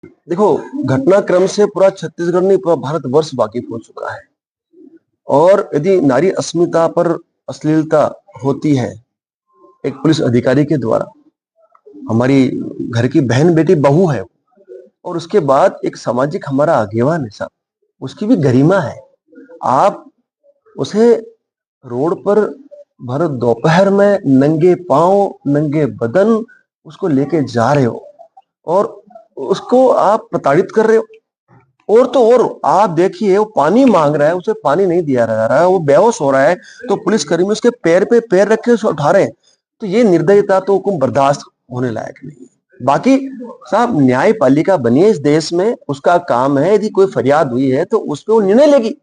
देखो, घटनाक्रम से पूरा छत्तीसगढ़ नहीं, पूरा भारतवर्ष वाकिफ हो चुका है। और यदि नारी अस्मिता पर अश्लीलता होती है एक पुलिस अधिकारी के द्वारा, हमारी घर की बहन बेटी बहू है, और उसके बाद एक सामाजिक हमारा आगेवान है साहब, उसकी भी गरिमा है। आप उसे रोड पर भर दोपहर में नंगे पांव नंगे बदन उसको लेके जा रहे हो और उसको आप प्रताड़ित कर रहे हो। और तो और आप देखिए, वो पानी मांग रहा है, उसे पानी नहीं दिया जा रहा है, वो बेहोश हो रहा है, तो पुलिसकर्मी उसके पैर पे पैर रख के उसे उठा रहे हैं। तो ये निर्दयता तो हुक्म बर्दाश्त होने लायक नहीं है। बाकी साहब, न्यायपालिका बनी है इस देश में, उसका काम है, यदि कोई फरियाद हुई है तो उस पर वो निर्णय लेगी।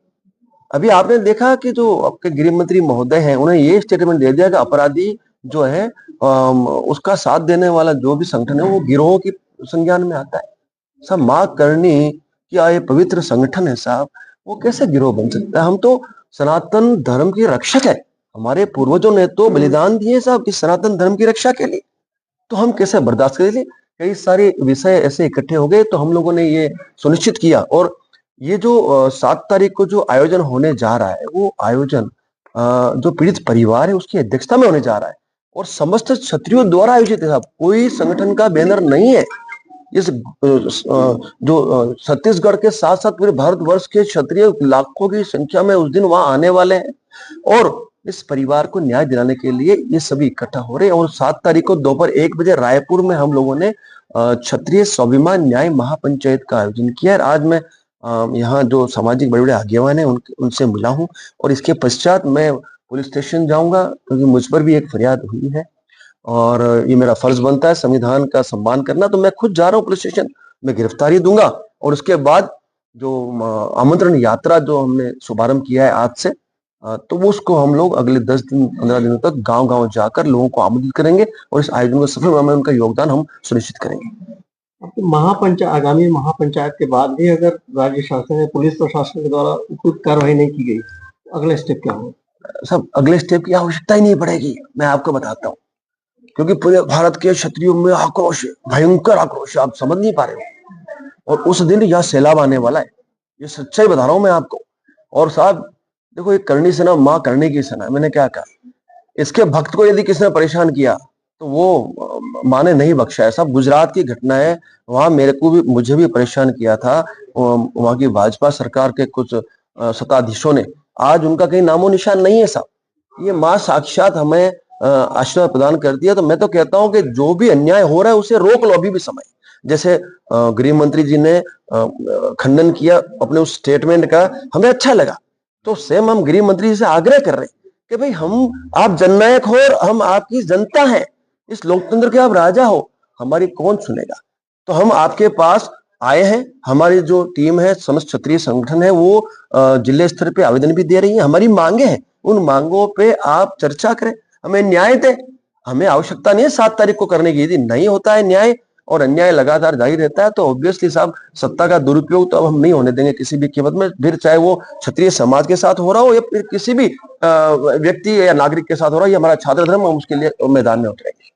अभी आपने देखा कि जो आपके गृह मंत्री महोदय हैं, उन्होंने ये स्टेटमेंट दे दिया कि अपराधी जो है उसका साथ देने वाला जो भी संगठन है वो गिरोह की संज्ञान में आता है। साहब, मां करनी क्या ये पवित्र संगठन है साहब, वो कैसे गिरोह बन सकता है? हम तो सनातन धर्म के रक्षक है, हमारे पूर्वजों ने तो बलिदान दिए साहब इस सनातन धर्म की रक्षा के लिए। तो हम कैसे बर्दाश्त करेंगे? कई सारे विषय ऐसे इकट्ठे हो गए, तो हम लोगों ने ये सुनिश्चित किया। और ये जो 7 तारीख को जो आयोजन होने जा रहा है, वो आयोजन जो पीड़ित परिवार है उसकी अध्यक्षता में होने जा रहा है और समस्त क्षत्रियों द्वारा आयोजित है साहब, कोई संगठन का बैनर नहीं है। इस जो छत्तीसगढ़ के साथ साथ पूरे भारतवर्ष के क्षत्रिय लाखों की संख्या में उस दिन वहां आने वाले हैं और इस परिवार को न्याय दिलाने के लिए ये सभी इकट्ठा हो रहे हैं। और 7 तारीख को दोपहर 1 बजे रायपुर में हम लोगों ने क्षत्रिय स्वाभिमान न्याय महापंचायत का आयोजन किया है। आज मैं यहाँ जो सामाजिक बड़े बड़े आगेवान हैं उनसे मिला हूँ और इसके पश्चात मैं पुलिस स्टेशन जाऊंगा, क्योंकि मुझ पर भी एक फरियाद हुई है और ये मेरा फर्ज बनता है संविधान का सम्मान करना। तो मैं खुद जा रहा हूँ पुलिस स्टेशन, मैं गिरफ्तारी दूंगा और उसके बाद जो आमंत्रण यात्रा जो हमने शुभारंभ किया है आज से, तो वो उसको हम लोग अगले 10 दिन 15 दिनों तक गांव-गांव जाकर लोगों को आमंत्रित करेंगे और इस आयोजन को सफल बनाने में उनका योगदान हम सुनिश्चित करेंगे। आगामी महापंचायत के बाद भी अगर राज्य शासन या पुलिस प्रशासन के द्वारा उपयुक्त कार्रवाई नहीं की गई, तो अगला स्टेप क्या होगा? सब अगले स्टेप की आवश्यकता ही नहीं पड़ेगी, मैं आपको बताता हूँ, क्योंकि पूरे भारत के क्षत्रियों में आक्रोश है, भयंकर आक्रोश है, आप समझ नहीं पा रहे हो। और उस दिन यह सैलाब आने वाला है, ये सच्चाई बता रहा हूं मैं आपको। और साहब देखो, ये करनी सेना मां करने की सेना, मैंने क्या कहा, इसके भक्त को यदि किसने परेशान किया तो वो मां ने नहीं बख्शा है। साहब, गुजरात की घटना है, वहां मुझे भी परेशान किया था वहां की भाजपा सरकार के कुछ सत्ताधीशों ने। आज उनका कहीं नामो निशान नहीं है साहब। ये मां साक्षात हमें आशीर्वाद प्रदान कर दिया। तो मैं तो कहता हूं कि जो भी अन्याय हो रहा है उसे रोक लो अभी भी समय। जैसे गृह मंत्री जी ने खंडन किया अपने उस स्टेटमेंट का, हमें अच्छा लगा। तो सेम हम गृह मंत्री जी से आग्रह कर रहे हैं कि भाई आप जननायक हो और हम आपकी जनता हैं, इस लोकतंत्र के आप राजा हो, हमारी कौन सुनेगा? तो हम आपके पास आए हैं, हमारी जो टीम है, समस्त क्षत्रिय संगठन है, वो जिले स्तर पे आवेदन भी दे रही है। हमारी मांगे हैं, उन मांगों पे आप चर्चा करें, हमें न्याय दें। हमें आवश्यकता नहीं है 7 तारीख को करने की। यदि नहीं होता है न्याय और अन्याय लगातार जारी रहता है तो ऑब्वियसली साहब सत्ता का दुरुपयोग तो अब हम नहीं होने देंगे किसी भी कीमत में, फिर चाहे वो क्षत्रिय समाज के साथ हो रहा हो या फिर किसी भी व्यक्ति या नागरिक के साथ हो रहा हो। ये हमारा छात्र धर्म, हम उसके लिए मैदान में उतरेंगे।